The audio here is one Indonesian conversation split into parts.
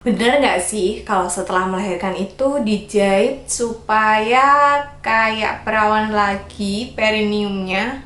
Bener nggak sih kalau setelah melahirkan itu dijahit supaya kayak perawan lagi perineumnya?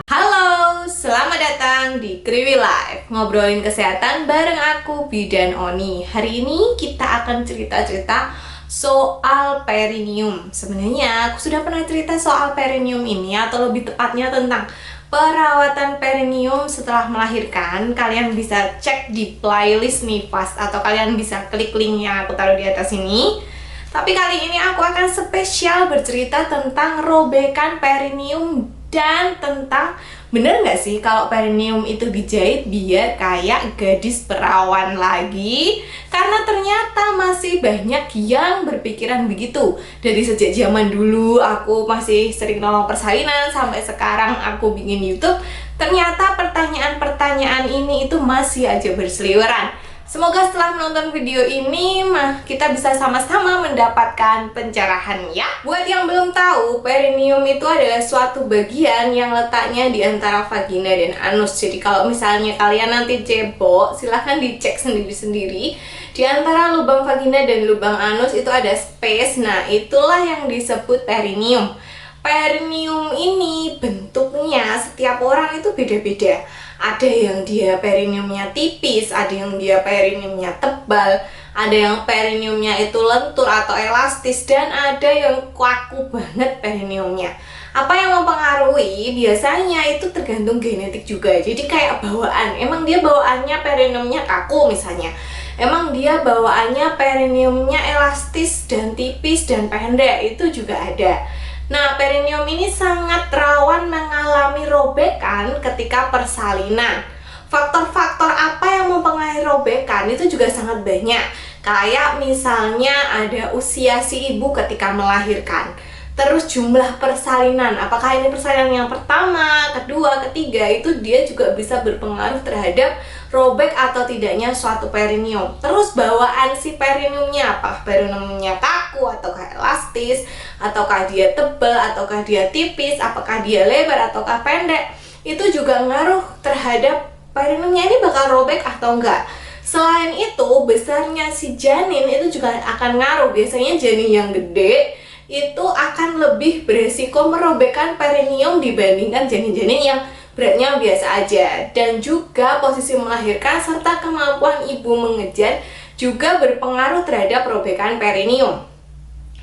Halo, selamat datang di Kriwi Life, ngobrolin kesehatan bareng aku Bidan Oni. Hari ini kita akan cerita-cerita soal perineum. Sebenarnya aku sudah pernah cerita soal perineum ini, atau lebih tepatnya tentang perawatan perineum setelah melahirkan. Kalian bisa cek di playlist Nifas, atau kalian bisa klik link yang aku taruh di atas ini. Tapi kali ini aku akan spesial bercerita tentang robekan perineum dan tentang bener nggak sih kalau perineum itu dijahit biar kayak gadis perawan lagi? Karena ternyata masih banyak yang berpikiran begitu. Dari sejak zaman dulu aku masih sering nolong persalinan sampai sekarang aku bikin YouTube, ternyata pertanyaan-pertanyaan ini itu masih aja berseliweran. Semoga setelah menonton video ini kita bisa sama-sama mendapatkan pencerahan ya. Buat yang belum tahu, perineum itu adalah suatu bagian yang letaknya di antara vagina dan anus. Jadi kalau misalnya kalian nanti cebok, silahkan dicek sendiri-sendiri. Di antara lubang vagina dan lubang anus itu ada space. Nah, itulah yang disebut perineum. Perineum ini bentuknya setiap orang itu beda-beda. Ada yang dia perineumnya tipis, ada yang dia perineumnya tebal, ada yang perineumnya itu lentur atau elastis, dan ada yang kaku banget perineumnya. Apa yang mempengaruhi? Biasanya itu tergantung genetik juga. Jadi kayak bawaan. Emang dia bawaannya perineumnya kaku misalnya. Emang dia bawaannya perineumnya elastis dan tipis dan pendek, itu juga ada. Nah, perineum ini sangat rawan mengalami robekan ketika persalinan. Faktor-faktor apa yang mempengaruhi robekan itu juga sangat banyak. Kayak misalnya ada usia si ibu ketika melahirkan. Terus jumlah persalinan, apakah ini persalinan yang pertama, kedua, ketiga, itu dia juga bisa berpengaruh terhadap robek atau tidaknya suatu perineum. Terus bawaan si perineumnya, apakah perineumnya kaku, ataukah elastis, ataukah dia tebal, ataukah dia tipis, apakah dia lebar, ataukah pendek, itu juga ngaruh terhadap perineumnya ini bakal robek atau enggak. Selain itu, besarnya si janin itu juga akan ngaruh. Biasanya janin yang gede itu akan lebih beresiko merobekkan perineum dibandingkan janin-janin yang beratnya biasa aja. Dan juga posisi melahirkan serta kemampuan ibu mengejar juga berpengaruh terhadap robekan perineum.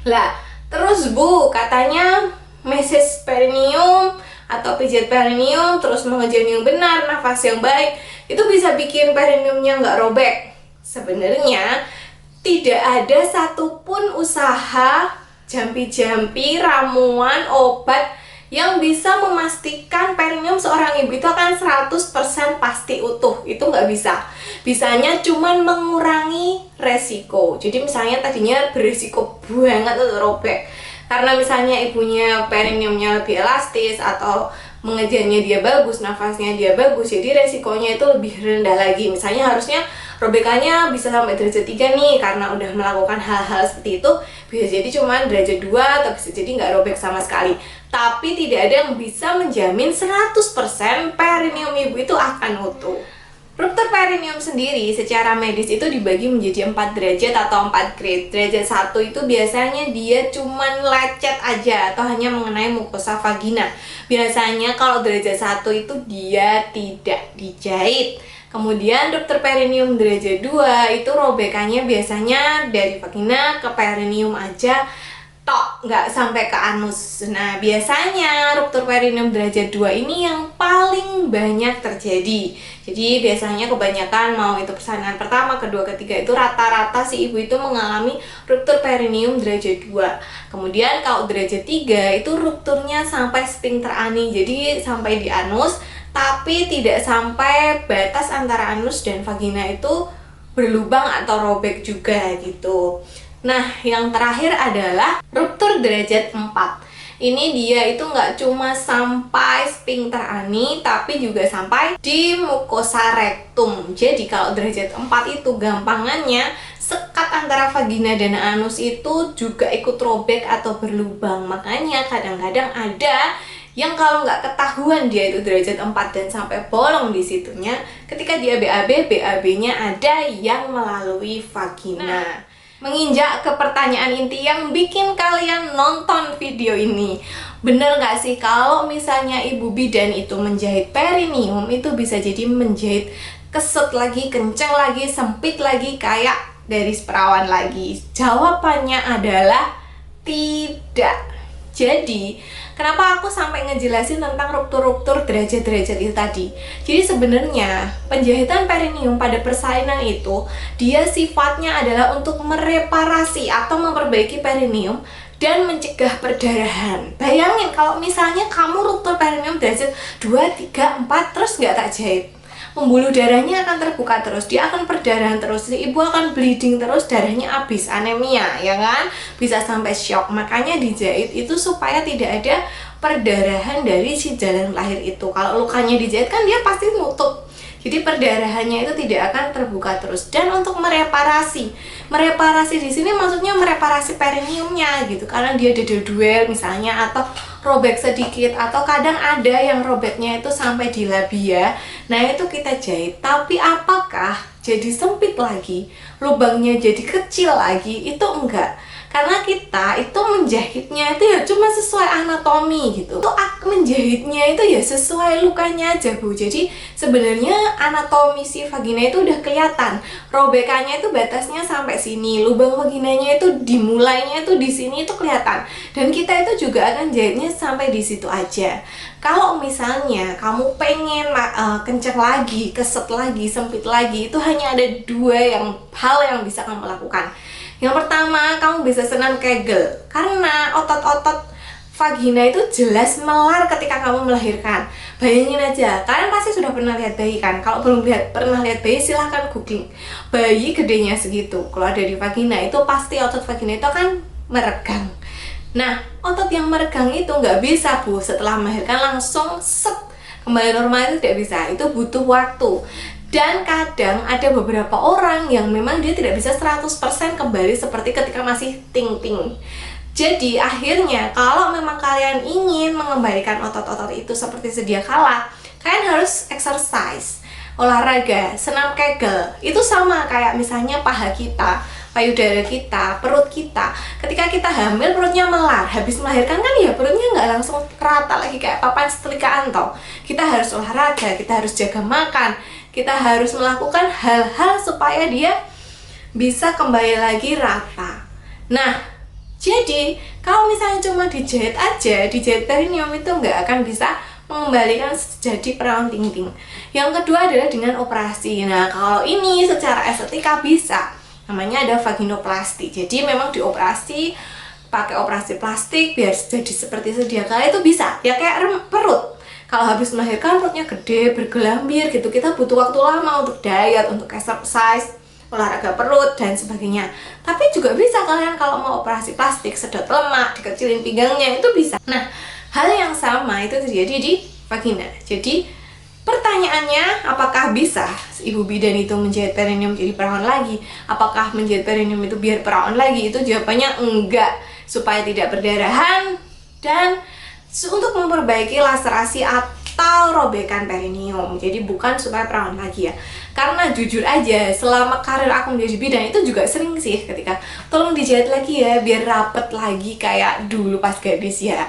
Lah, terus Bu, katanya meses perineum atau pijat perineum, terus mengejar yang benar, nafas yang baik, itu bisa bikin perineumnya nggak robek. Sebenarnya tidak ada satupun usaha jampi-jampi, ramuan, obat yang bisa memastikan perineum seorang ibu itu akan 100% pasti utuh. Itu nggak bisa. Bisanya cuman mengurangi resiko. Jadi misalnya tadinya beresiko banget untuk robek karena misalnya ibunya perineumnya lebih elastis atau mengejarnya dia bagus, nafasnya dia bagus, jadi resikonya itu lebih rendah lagi. Misalnya harusnya robekannya bisa sampai derajat 3 nih, karena udah melakukan hal-hal seperti itu, bisa jadi cuma derajat 2 atau bisa jadi nggak robek sama sekali. Tapi tidak ada yang bisa menjamin 100% perineum ibu itu akan utuh. Ruptur perineum sendiri secara medis itu dibagi menjadi 4 derajat atau 4 grade. Derajat 1 itu biasanya dia cuman lecet aja atau hanya mengenai mukosa vagina. Biasanya kalau derajat 1 itu dia tidak dijahit. Kemudian ruptur perineum derajat 2 itu robekannya biasanya dari vagina ke perineum aja, tok, nggak sampai ke anus. Nah, biasanya ruptur perineum derajat 2 ini yang paling banyak terjadi. Jadi biasanya kebanyakan mau itu persalinan pertama, kedua, ketiga itu rata-rata si ibu itu mengalami ruptur perineum derajat 2. Kemudian kalau derajat 3 itu rupturnya sampai sphincter ani, jadi sampai di anus, tapi tidak sampai batas antara anus dan vagina itu berlubang atau robek juga gitu. Nah, yang terakhir adalah ruptur derajat 4. Ini dia itu nggak cuma sampai sphincter ani, tapi juga sampai di mukosa rektum. Jadi kalau derajat 4 itu gampangannya sekat antara vagina dan anus itu juga ikut robek atau berlubang. Makanya kadang-kadang ada yang kalau nggak ketahuan dia itu derajat 4 dan sampai bolong di situnya, ketika dia BAB, BAB-nya ada yang melalui vagina. Menginjak ke pertanyaan inti yang bikin kalian nonton video ini, bener nggak sih kalau misalnya ibu bidan itu menjahit perineum itu bisa jadi menjahit keset lagi, kenceng lagi, sempit lagi, kayak dari perawan lagi? Jawabannya adalah tidak. Jadi, kenapa aku sampai ngejelasin tentang ruptur-ruptur derajat-derajat itu tadi? Jadi sebenarnya penjahitan perineum pada persalinan itu dia sifatnya adalah untuk mereparasi atau memperbaiki perineum dan mencegah perdarahan. Bayangin kalau misalnya kamu ruptur perineum derajat 2, 3, 4 terus nggak tak jahit, pembuluh darahnya akan terbuka terus, dia akan perdarahan terus, si ibu akan bleeding terus, darahnya habis, anemia, ya kan? Bisa sampai shock. Makanya dijahit itu supaya tidak ada perdarahan dari si jalan lahir itu. Kalau lukanya dijahit kan dia pasti nutup, jadi perdarahannya itu tidak akan terbuka terus. Dan untuk mereparasi di sini maksudnya mereparasi perineumnya gitu, karena dia dedel-duel misalnya, atau robek sedikit, atau kadang ada yang robeknya itu sampai di labia. Nah itu kita jahit. Tapi apakah jadi sempit lagi, lubangnya jadi kecil lagi? Itu enggak, karena kita itu menjahitnya itu ya cuma sesuai anatomi gitu. Itu menjahitnya itu ya sesuai lukanya aja Bu. Jadi sebenarnya anatomi si vagina itu udah kelihatan, robekannya itu batasnya sampai sini, lubang vaginanya itu dimulainya itu di sini itu kelihatan, dan kita itu juga akan jahitnya sampai di situ aja. Kalau misalnya kamu pengen kenceng lagi, keset lagi, sempit lagi, itu hanya ada dua hal yang bisa kamu lakukan. Yang pertama, kamu bisa senam Kegel, karena otot-otot vagina itu jelas melar ketika kamu melahirkan. Bayangin aja, kalian pasti sudah pernah lihat bayi kan? Kalau belum pernah lihat bayi, silahkan googling. Bayi gedenya segitu, kalau ada di vagina itu pasti otot vagina itu akan meregang. Nah, otot yang meregang itu nggak bisa Bu setelah melahirkan langsung set kembali normal, itu tidak bisa, itu butuh waktu. Dan kadang ada beberapa orang yang memang dia tidak bisa 100% kembali seperti ketika masih ting-ting. Jadi akhirnya kalau memang kalian ingin mengembalikan otot-otot itu seperti sedia kala, kalian harus exercise, olahraga, senam Kegel. Itu sama kayak misalnya paha kita, payudara kita, perut kita. Ketika kita hamil, perutnya melar, habis melahirkan kan ya perutnya nggak langsung rata lagi kayak papan setrikaan toh. Kita harus olahraga, kita harus jaga makan, kita harus melakukan hal-hal supaya dia bisa kembali lagi rata. Nah, jadi kalau misalnya cuma dijahit aja, dijahit perineum itu nggak akan bisa mengembalikan jadi perawan ting-ting. Yang kedua adalah dengan operasi. Nah, kalau ini secara estetika bisa, namanya ada vaginoplasti. Jadi memang dioperasi, pakai operasi plastik biar jadi seperti sedia kala, itu bisa. Ya kayak perut. Kalau habis melahirkan perutnya gede, bergelambir gitu, kita butuh waktu lama untuk diet, untuk exercise, olahraga perut, dan sebagainya. Tapi juga bisa kalian kalau mau operasi plastik, sedot lemak, dikecilin pinggangnya, itu bisa. Nah, hal yang sama itu terjadi di vagina. Jadi pertanyaannya, apakah bisa ibu bidan itu menjahit perineum jadi perawan lagi? Apakah menjahit perineum itu biar perawan lagi? Itu jawabannya enggak, supaya tidak berdarahan dan untuk memperbaiki laserasi atau robekan perineum. Jadi bukan supaya perawan lagi ya. Karena jujur aja, selama karir aku menjadi bidan itu juga sering sih ketika tolong dijahit lagi ya biar rapet lagi kayak dulu pas gadis ya.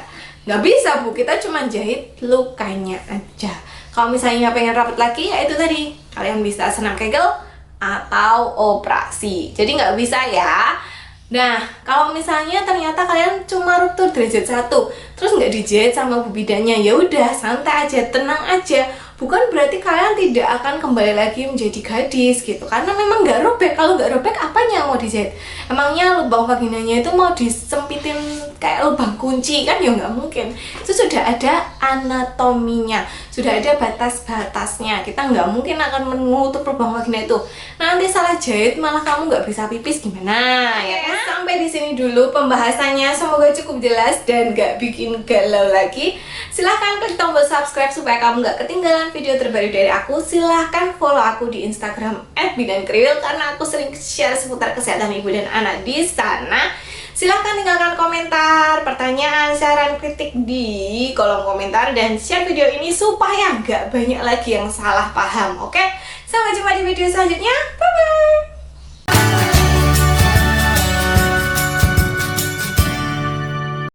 Nggak bisa Bu, kita cuma jahit lukanya aja. Kalau misalnya pengen rapet lagi, ya itu tadi, kalian bisa senam Kegel atau operasi. Jadi nggak bisa ya. Nah, kalau misalnya ternyata kalian cuma ruptur derajat 1, terus nggak dijahit sama bu bidannya, ya udah santai aja, tenang aja. Bukan berarti kalian tidak akan kembali lagi menjadi gadis gitu, karena memang nggak robek. Kalau nggak robek, apanya yang mau dijahit? Emangnya lubang vaginanya itu mau disempitin kayak lubang kunci kan? Ya nggak mungkin. Itu sudah ada anatominya, sudah ada batas-batasnya. Kita nggak mungkin akan menutup lubang vagina itu. Nanti salah jahit malah kamu nggak bisa pipis gimana ya kan? Sampai di sini dulu pembahasannya, semoga cukup jelas dan nggak bikin galau lagi. Silahkan klik tombol subscribe supaya kamu nggak ketinggalan video terbaru dari aku. Silahkan follow aku di Instagram @bidankriwil karena aku sering share seputar kesehatan ibu dan anak di sana. Silahkan tinggalkan komentar, pertanyaan, saran, kritik di kolom komentar, dan share video ini supaya nggak banyak lagi yang salah paham, oke? Sampai jumpa di video selanjutnya, bye-bye!